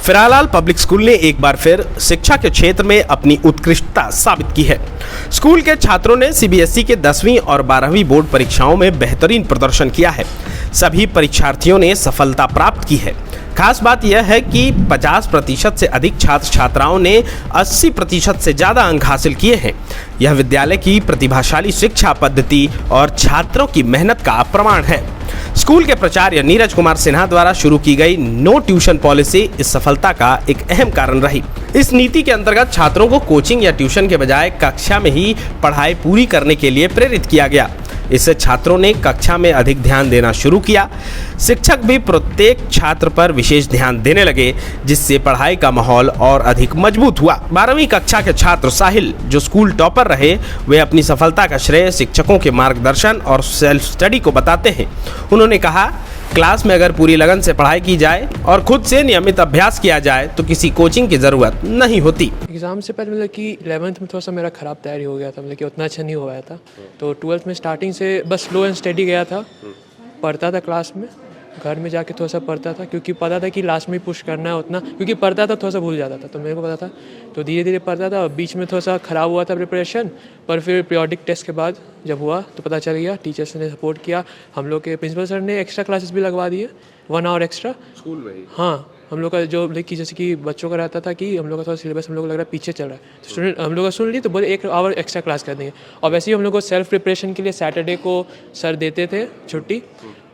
Phiralal public school ने एक बार फिर शिक्षा के क्षेत्र में अपनी उत्कृष्टता साबित की है। स्कूल के छात्रों ने सीबीएसई के 10वीं और 12वीं बोर्ड परीक्षाओं में बेहतरीन प्रदर्शन किया है। सभी परीक्षार्थियों ने सफलता प्राप्त की है। खास बात यह है कि 50% से अधिक छात्र छात्राओं ने 80% से ज़्यादा अंक हासिल किए हैं। यह विद्यालय की प्रतिभाशाली शिक्षा पद्धति और छात्रों की मेहनत का प्रमाण है। स्कूल के प्राचार्य नीरज कुमार सिन्हा द्वारा शुरू की गई नो ट्यूशन पॉलिसी इस सफलता का एक अहम कारण रही। इस नीति के अंतर्गत छात्रों को कोचिंग या ट्यूशन के बजाय कक्षा में ही पढ़ाई पूरी करने के लिए प्रेरित किया गया। इससे छात्रों ने कक्षा में अधिक ध्यान देना शुरू किया। शिक्षक भी प्रत्येक छात्र पर विशेष ध्यान देने लगे, जिससे पढ़ाई का माहौल और अधिक मजबूत हुआ। 12वीं कक्षा के छात्र साहिल, जो स्कूल टॉपर रहे, वे अपनी सफलता का श्रेय शिक्षकों के मार्गदर्शन और सेल्फ स्टडी को बताते हैं। उन्होंने कहा, क्लास में अगर पूरी लगन से पढ़ाई की जाए और खुद से नियमित अभ्यास किया जाए तो किसी कोचिंग की ज़रूरत नहीं होती। एग्ज़ाम से पहले मतलब कि 11th में थोड़ा सा मेरा ख़राब तैयारी हो गया था, मतलब कि उतना अच्छा नहीं हो पाया था। तो 12th में स्टार्टिंग से बस स्लो एंड स्टडी गया था। पढ़ता था क्लास में, घर में जाके थोड़ा सा पढ़ता था, क्योंकि पता था कि लास्ट में पुश करना है उतना, क्योंकि पढ़ता था थोड़ा सा भूल जाता था, तो मेरे को पता था। तो धीरे धीरे पढ़ता था। बीच में थोड़ा सा ख़राब हुआ था प्रिपरेशन, पर फिर पीरियोडिक टेस्ट के बाद जब हुआ तो पता चल गया। टीचर्स ने सपोर्ट किया। हम लोग के प्रिंसिपल सर ने एक्स्ट्रा क्लासेस भी लगवा दिए, 1 आवर एक्स्ट्रा स्कूल में ही। हाँ, हम लोग का जो कि जैसे कि बच्चों का रहता था कि हम लोग का थोड़ा सिलेबस हम लोग लग रहा है पीछे चल रहा है, तो स्टूडेंट हम लोग का सुन ली तो बोले 1 आवर एक्स्ट्रा क्लास कर देंगे। और वैसे ही हम लोग को सेल्फ प्रिपरेशन के लिए सैटरडे को सर देते थे छुट्टी।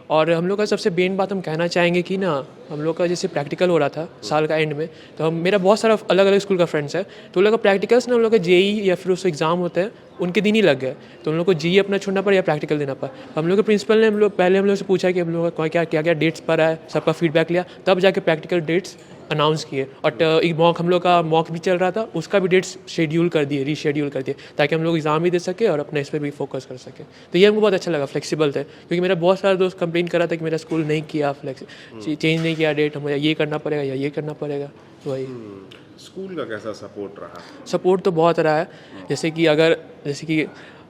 और हम लोग का सबसे मेन बात हम कहना चाहेंगे कि ना, हम लोग का जैसे प्रैक्टिकल हो रहा था साल का एंड में, तो हम मेरा बहुत सारा अलग अलग स्कूल का फ्रेंड्स है, तो उन लोग का प्रैक्टिकल्स ना, हम लोग का जेई या फिर उसको एग्जाम होते हैं उनके दिन ही लग गए, तो हम लोग को जेई अपना छोड़ना पड़ा या प्रैक्टिकल देना पड़ा। हम लोग के प्रिंसिपल ने हम लोग से पूछा कि हम लोग का क्या डेट्स पर है, सबका फीडबैक लिया, तब जाके प्रैक्टिकल डेट्स अनाउंस किए। और एक हम लोग का मॉक भी चल रहा था, उसका भी डेट्स शेड्यूल कर दिए, रीशेड्यूल कर दिए, ताकि हम लोग एग्जाम भी दे सके और अपने इस पर भी फोकस कर सके। तो ये हमको बहुत अच्छा लगा, फ्लेक्सिबल थे, क्योंकि मेरा बहुत सारा दोस्त कंप्लेन कर रहा था कि मेरा स्कूल नहीं किया, चेंज नहीं किया डेट, हमें ये करना पड़ेगा या ये करना पड़ेगा। तो वही स्कूल का कैसा सपोर्ट रहा? सपोर्ट तो बहुत रहा है। जैसे कि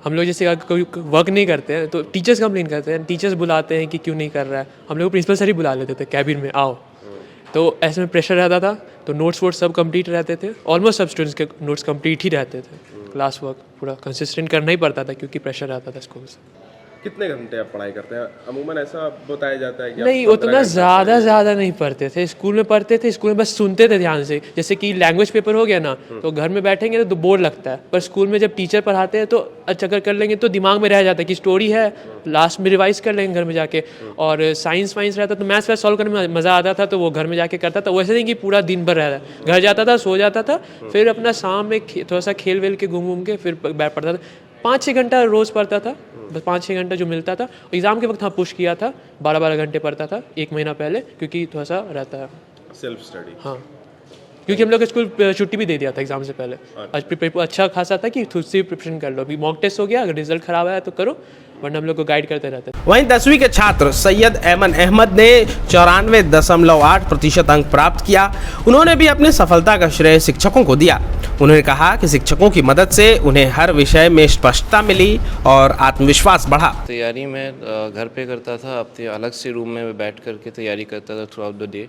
हम लोग जैसे अगर कोई वर्क नहीं करते हैं तो टीचर्स कंप्लेन करते हैं, टीचर्स बुलाते हैं कि क्यों नहीं कर रहा है। हम लोग प्रिंसिपल सर ही बुला लेते थे कैबिन में, आओ। तो ऐसे में प्रेशर रहता था, तो नोट्स वोट्स सब कंप्लीट रहते थे। ऑलमोस्ट सब स्टूडेंट्स के नोट्स कंप्लीट ही रहते थे। क्लास वर्क पूरा कंसिस्टेंट करना ही पड़ता था, क्योंकि प्रेशर रहता था स्कूल से। कितने घंटे आप पढ़ाई करते हैं? अमूमन ऐसा बताया जाता है कि नहीं, उतना ज़्यादा नहीं पढ़ते थे। स्कूल में पढ़ते थे, स्कूल में बस सुनते थे ध्यान से। जैसे कि लैंग्वेज पेपर हो गया ना, तो घर में बैठेंगे तो बोर लगता है, पर स्कूल में जब टीचर पढ़ाते हैं तो अच्छा कर लेंगे तो दिमाग में रह जाता है कि स्टोरी है, लास्ट में रिवाइज कर लेंगे घर में जाके। और साइंस वाइंस रहता तो मैथ्स वैथ सॉल्व करने में मज़ा आता था, तो वो घर में जाके करता था। वैसे नहीं कि पूरा दिन भर रहता है, घर जाता था, सो जाता था, फिर अपना शाम में थोड़ा सा खेल वेल के घूम के फिर बैठ पड़ता था। 5-6 घंटा रोज़ पढ़ता था, बस 5-6 घंटा जो मिलता था। एग्ज़ाम के वक्त हाँ पुश किया था, 12-12 घंटे पढ़ता था 1 महीना पहले, क्योंकि थोड़ा सा रहता है सेल्फ स्टडी। हाँ, क्योंकि हम लोग स्कूल छुट्टी भी दे दिया था एग्जाम से पहले। आज प्रिपेयर अच्छा खासा था कि खुद से प्रिपरेशन कर लो। अभी मॉक टेस्ट हो गया, अगर रिजल्ट खराब आया तो करो, वरना हम लोग को गाइड करते रहते थे। वहीं 10वीं के छात्र सैयद ऐमन अहमद ने 94.8% अंक प्राप्त किया। उन्होंने भी अपनी सफलता का श्रेय शिक्षकों को दिया। उन्होंने कहा कि शिक्षकों की मदद से उन्हें हर विषय में स्पष्टता मिली और आत्मविश्वास बढ़ा। तैयारी मैं घर पे करता था, अपने अलग से रूम में बैठ करके तैयारी करता था through out the day,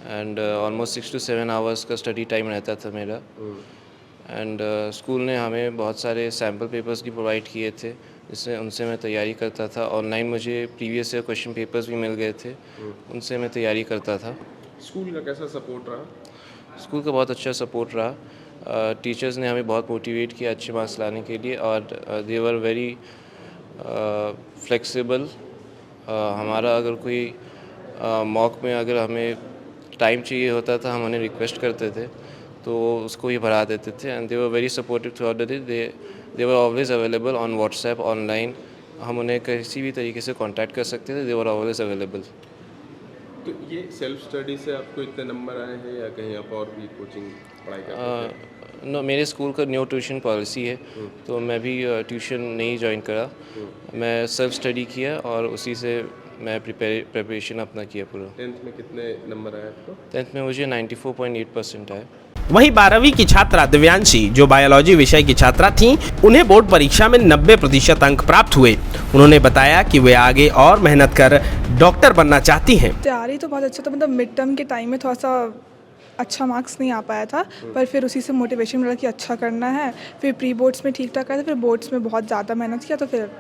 and almost 6 to 7 hours का स्टडी टाइम रहता था मेरा। एंड स्कूल ने हमें बहुत सारे सैम्पल पेपर्स भी प्रोवाइड किए थे, जिससे उनसे मैं तैयारी करता था। ऑनलाइन मुझे प्रीवियस ईयर क्वेश्चन पेपर्स भी मिल गए थे, उनसे मैं तैयारी करता था। स्कूल का कैसा सपोर्ट रहा? स्कूल का बहुत अच्छा सपोर्ट रहा। टीचर्स ने हमें बहुत मोटिवेट किया अच्छे मार्क्स लाने के लिए, और दे वर वेरी फ्लेक्सिबल। हमारा अगर कोई मॉक में अगर हमें टाइम चाहिए होता था, हम उन्हें रिक्वेस्ट करते थे तो उसको ही भरा देते थे। And they were very supportive through out the day. They were always available on WhatsApp, online. हम उन्हें किसी भी तरीके से कांटेक्ट कर सकते थे, दे वर ऑलवेज अवेलेबल। तो ये सेल्फ स्टडी से आपको इतने नंबर आए हैं या कहीं आप और भी कोचिंग पढ़ाई करते थे? नो, मेरे स्कूल का न्यू ट्यूशन पॉलिसी है, तो मैं भी ट्यूशन नहीं ज्वाइन करा। मैं सेल्फ स्टडी किया और उसी से मैं प्रिपरेशन अपना किया पूरा। 10th में कितने नंबर आए आपको? 10th में मुझे 94.8% आए। वहीं 12वीं की छात्रा दिव्यांशी, जो बायोलॉजी विषय की छात्रा थीं, उन्हें बोर्ड परीक्षा में 90% अंक प्राप्त हुए। उन्होंने बताया कि वे आगे और मेहनत कर डॉक्टर बनना चाहती हैं। तैयारी तो बहुत अच्छा था, मतलब मिड टर्म के टाइम में थोड़ा सा अच्छा मार्क्स नहीं आ पाया था, पर फिर उसी से मोटिवेशन मिला कि अच्छा करना है। फिर प्री बोर्ड्स में ठीक ठाक आया था, फिर बोर्ड्स में बहुत ज़्यादा मेहनत किया तो फिर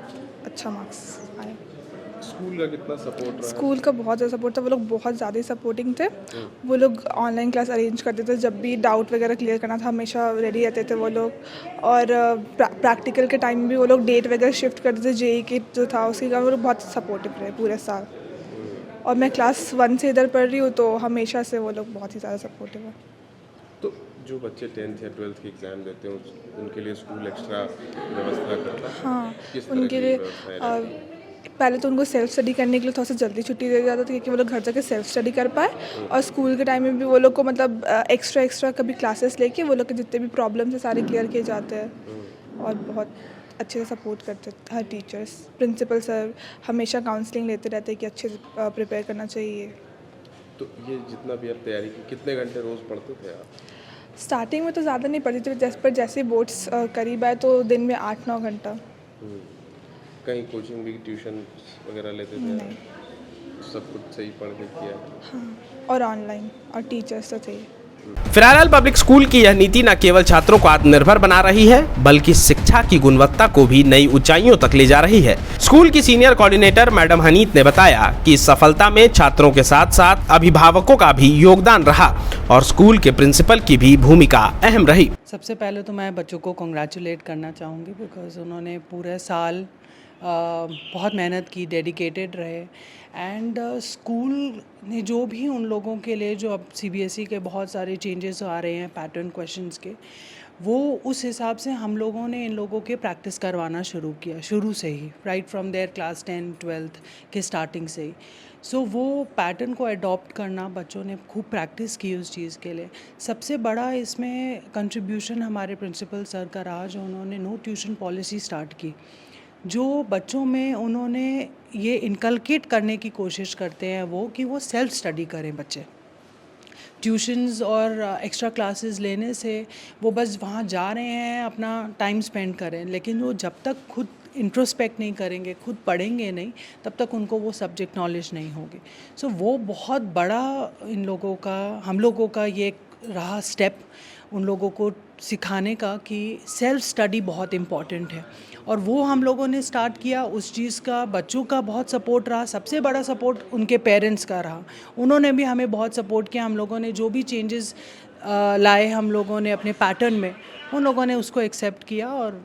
अच्छा मार्क्स आए। स्कूल का कितना सपोर्ट रहा? स्कूल का बहुत ज़्यादा सपोर्ट था, वो लोग बहुत ज़्यादा ही सपोर्टिंग थे। वो लोग ऑनलाइन क्लास अरेंज करते थे, जब भी डाउट वगैरह क्लियर करना था हमेशा रेडी रहते थे वो लोग। और प्रैक्टिकल के टाइम भी वो लोग डेट वगैरह शिफ्ट करते थे, जेई के जो था उसके कारण वो लोग बहुत सपोर्टिव रहे पूरे साल। और मैं क्लास 1 से इधर पढ़ रही हूँ तो हमेशा से वो लोग बहुत ही ज़्यादा सपोर्टिव है। तो जो बच्चे 10th या 12th की एग्ज़ाम देते हैं उनके लिए स्कूल एक्स्ट्रा व्यवस्था करता है? हाँ, किस तरह उनके की लिए व्यवस्थाएं रहती हैं? पहले तो उनको सेल्फ स्टडी करने के लिए थोड़ा सा जल्दी छुट्टी दे दिया जाता था क्योंकि वो लोग घर जाके सेल्फ स्टडी कर पाए। और स्कूल के टाइम में भी वो लोग को मतलब एक्स्ट्रा कभी क्लासेस लेके वो लोग के जितने भी प्रॉब्लम्स है सारे क्लियर किए जाते हैं। और बहुत अच्छे से सपोर्ट करते हर टीचर्स, प्रिंसिपल सर हमेशा काउंसलिंग लेते रहते हैं कि अच्छे से प्रिपेयर करना चाहिए। तो ये जितना भी आप तैयारी की, कितने घंटे रोज़ पढ़ते थे आप? स्टार्टिंग में तो ज़्यादा नहीं पढ़ती थी, पर जैसे बोर्ड्स करीब आए तो दिन में 8-9 घंटा। कहीं कोचिंग भी, ट्यूशन वगैरह लेते थे? नहीं। सब कुछ सही पढ़ के किया? हाँ, और ऑनलाइन और टीचर्स तो थे। फिरालाल पब्लिक स्कूल की यह नीति न केवल छात्रों को आत्मनिर्भर बना रही है, बल्कि शिक्षा की गुणवत्ता को भी नई ऊंचाइयों तक ले जा रही है। स्कूल की सीनियर कोऑर्डिनेटर मैडम हनीत ने बताया कि इस सफलता में छात्रों के साथ साथ अभिभावकों का भी योगदान रहा और स्कूल के प्रिंसिपल की भी भूमिका अहम रही। सबसे पहले तो मैं बच्चों को कॉन्ग्रेचुलेट करना चाहूँगी, बिकॉज़ उन्होंने पूरे साल बहुत मेहनत की, डेडिकेटेड रहे। एंड स्कूल ने जो भी उन लोगों के लिए, जो अब सीबीएसई के बहुत सारे चेंजेस आ रहे हैं पैटर्न क्वेश्चंस के, वो उस हिसाब से हम लोगों ने इन लोगों के प्रैक्टिस करवाना शुरू किया शुरू से ही, right from there class 10, 12th के स्टार्टिंग से ही। सो वो पैटर्न को अडॉप्ट करना, बच्चों ने खूब प्रैक्टिस की उस चीज़ के लिए। सबसे बड़ा इसमें कंट्रीब्यूशन हमारे प्रिंसिपल सर का रहा, जो उन्होंने नो ट्यूशन पॉलिसी स्टार्ट की, जो बच्चों में उन्होंने ये इनकलकेट करने की कोशिश करते हैं वो कि वो सेल्फ स्टडी करें बच्चे। ट्यूशन्स और एक्स्ट्रा क्लासेस लेने से वो बस वहाँ जा रहे हैं, अपना टाइम स्पेंड करें, लेकिन वो जब तक खुद इंट्रोस्पेक्ट नहीं करेंगे, खुद पढ़ेंगे नहीं, तब तक उनको वो सब्जेक्ट नॉलेज नहीं होगी। सो वो बहुत बड़ा इन लोगों का, हम लोगों का ये रहा स्टेप उन लोगों को सिखाने का कि सेल्फ स्टडी बहुत इम्पॉर्टेंट है। और वो हम लोगों ने स्टार्ट किया, उस चीज़ का बच्चों का बहुत सपोर्ट रहा। सबसे बड़ा सपोर्ट उनके पेरेंट्स का रहा, उन्होंने भी हमें बहुत सपोर्ट किया। हम लोगों ने जो भी चेंजेस लाए हम लोगों ने अपने पैटर्न में, उन लोगों ने उसको एक्सेप्ट किया और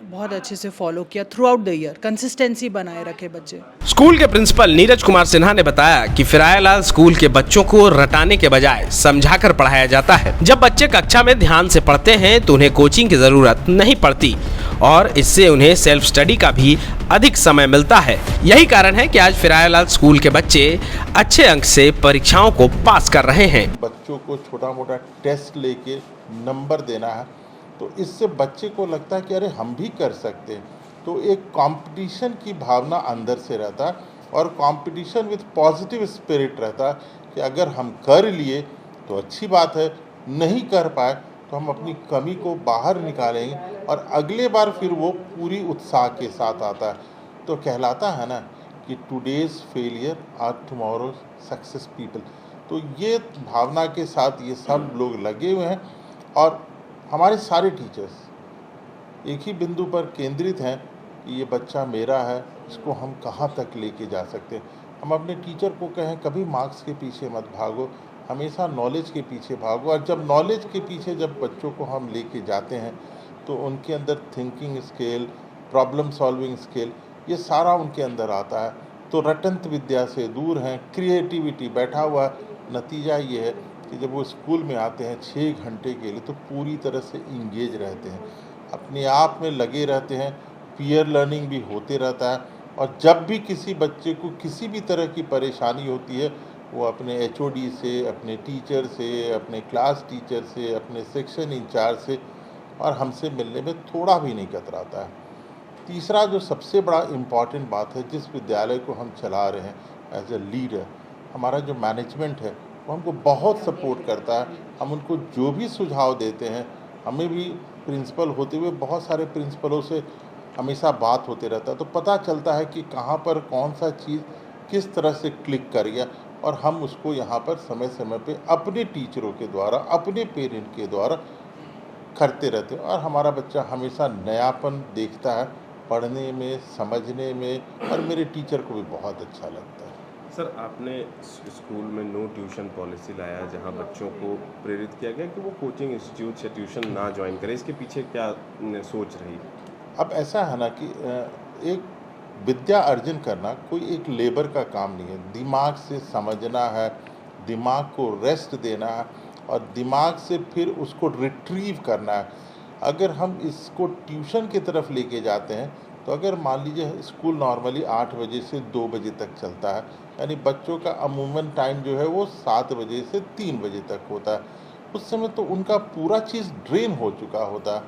बहुत अच्छे से फॉलो किया through out the year. Consistency बनाए रखे बच्चे। स्कूल के प्रिंसिपल नीरज कुमार सिन्हा ने बताया कि फिरायालाल स्कूल के बच्चों को रटाने के बजाय समझाकर पढ़ाया जाता है। जब बच्चे कक्षा में ध्यान से पढ़ते हैं तो उन्हें कोचिंग की जरूरत नहीं पड़ती और इससे उन्हें सेल्फ स्टडी का भी अधिक समय मिलता है। यही कारण है कि आज फिरायालाल स्कूल के बच्चे अच्छे अंक से परीक्षाओं को पास कर रहे हैं। बच्चों को छोटा मोटा टेस्ट लेके नंबर देना है, तो इससे बच्चे को लगता है कि अरे हम भी कर सकते हैं। तो एक कंपटीशन की भावना अंदर से रहता है और कंपटीशन विद पॉजिटिव स्पिरिट रहता है कि अगर हम कर लिए तो अच्छी बात है, नहीं कर पाए तो हम अपनी कमी को बाहर निकालेंगे और अगले बार फिर वो पूरी उत्साह के साथ आता है। तो कहलाता है ना कि today's failure are tomorrow's success people. तो ये भावना के साथ ये सब लोग लगे हुए हैं और हमारे सारे टीचर्स एक ही बिंदु पर केंद्रित हैं कि ये बच्चा मेरा है, इसको हम कहाँ तक लेके जा सकते हैं। हम अपने टीचर को कहें कभी मार्क्स के पीछे मत भागो, हमेशा नॉलेज के पीछे भागो। और जब नॉलेज के पीछे जब बच्चों को हम लेके जाते हैं तो उनके अंदर thinking skill, problem solving skill, ये सारा उनके अंदर आता है। तो रटंत विद्या से दूर हैं, क्रिएटिविटी बैठा हुआ है। नतीजा ये है कि जब वो स्कूल में आते हैं 6 घंटे के लिए तो पूरी तरह से इंगेज रहते हैं, अपने आप में लगे रहते हैं, पीयर लर्निंग भी होते रहता है। और जब भी किसी बच्चे को किसी भी तरह की परेशानी होती है, वो अपने एचओडी से, अपने टीचर से, अपने क्लास टीचर से, अपने सेक्शन इंचार्ज से और हमसे मिलने में थोड़ा भी नहीं कतराता है। तीसरा जो सबसे बड़ा इम्पॉर्टेंट बात है, जिस विद्यालय को हम चला रहे हैं एज ए लीडर, हमारा जो मैनेजमेंट है वो हमको बहुत सपोर्ट करता है। हम उनको जो भी सुझाव देते हैं, हमें भी प्रिंसिपल होते हुए बहुत सारे प्रिंसिपलों से हमेशा बात होते रहता है, तो पता चलता है कि कहाँ पर कौन सा चीज़ किस तरह से क्लिक कर गया और हम उसको यहाँ पर समय समय पे अपने टीचरों के द्वारा, अपने पेरेंट के द्वारा करते रहते हैं। और हमारा बच्चा हमेशा नयापन देखता है पढ़ने में, समझने में, और मेरे टीचर को भी बहुत अच्छा लगता है। सर, आपने स्कूल में नो ट्यूशन पॉलिसी लाया जहां बच्चों को प्रेरित किया गया कि वो कोचिंग इंस्टीट्यूट या ट्यूशन ना ज्वाइन करें, इसके पीछे क्या सोच रही? अब ऐसा है ना कि एक विद्या अर्जन करना कोई एक लेबर का काम नहीं है। दिमाग से समझना है, दिमाग को रेस्ट देना है, और दिमाग से फिर उसको रिट्रीव करना है। अगर हम इसको ट्यूशन की तरफ लेके जाते हैं तो अगर मान लीजिए स्कूल नॉर्मली 8 बजे से 2 बजे तक चलता है, यानी बच्चों का अमूमन टाइम जो है वो 7 बजे से 3 बजे तक होता है। उस समय तो उनका पूरा चीज़ ड्रेन हो चुका होता है।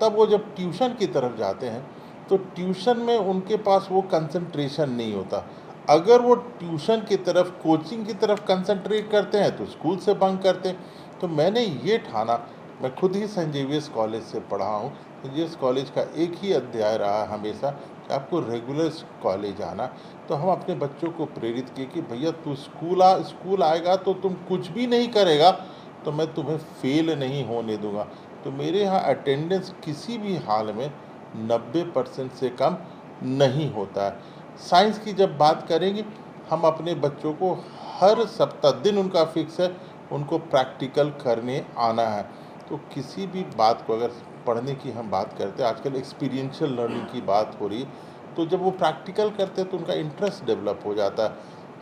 तब वो जब ट्यूशन की तरफ जाते हैं तो ट्यूशन में उनके पास वो कंसंट्रेशन नहीं होता। अगर वो ट्यूशन की तरफ, कोचिंग की तरफ कंसंट्रेट करते हैं तो स्कूल से बंक करते हैं। तो मैंने ये ठाना, मैं खुद ही सेंट जेवियर्स कॉलेज से पढ़ा हूँ। सेंट जेवियर्स कॉलेज का एक ही अध्याय रहा हमेशा कि आपको रेगुलर कॉलेज आना। तो हम अपने बच्चों को प्रेरित किए कि भैया तू स्कूल आएगा तो तुम कुछ भी नहीं करेगा तो मैं तुम्हें फेल नहीं होने दूंगा। तो मेरे यहाँ अटेंडेंस किसी भी हाल में 90% से कम नहीं होता है। साइंस की जब बात करेंगे, हम अपने बच्चों को हर सप्ताह दिन उनका फिक्स है, उनको प्रैक्टिकल करने आना है। तो किसी भी बात को, अगर पढ़ने की हम बात करते हैं, आजकल एक्सपीरियंशियल लर्निंग की बात हो रही है, तो जब वो प्रैक्टिकल करते हैं तो उनका इंटरेस्ट डेवलप हो जाता है।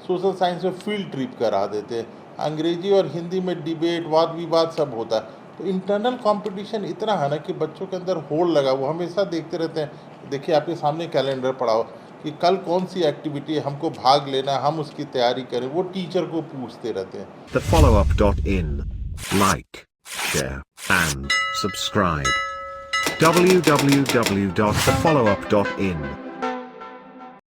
सोशल साइंस में फील्ड ट्रिप करा देते हैं, अंग्रेजी और हिंदी में डिबेट, वाद विवाद सब होता है। तो इंटरनल कंपटीशन इतना है ना कि बच्चों के अंदर होड़ लगा, वो हमेशा देखते रहते हैं। देखिए आपके सामने कैलेंडर पड़ा हो कि कल कौन सी एक्टिविटी हमको भाग लेना है, हम उसकी तैयारी करें, वो टीचर को पूछते रहते हैं। TheFollowUp.in. Like, share, and subscribe. www.thefollowup.in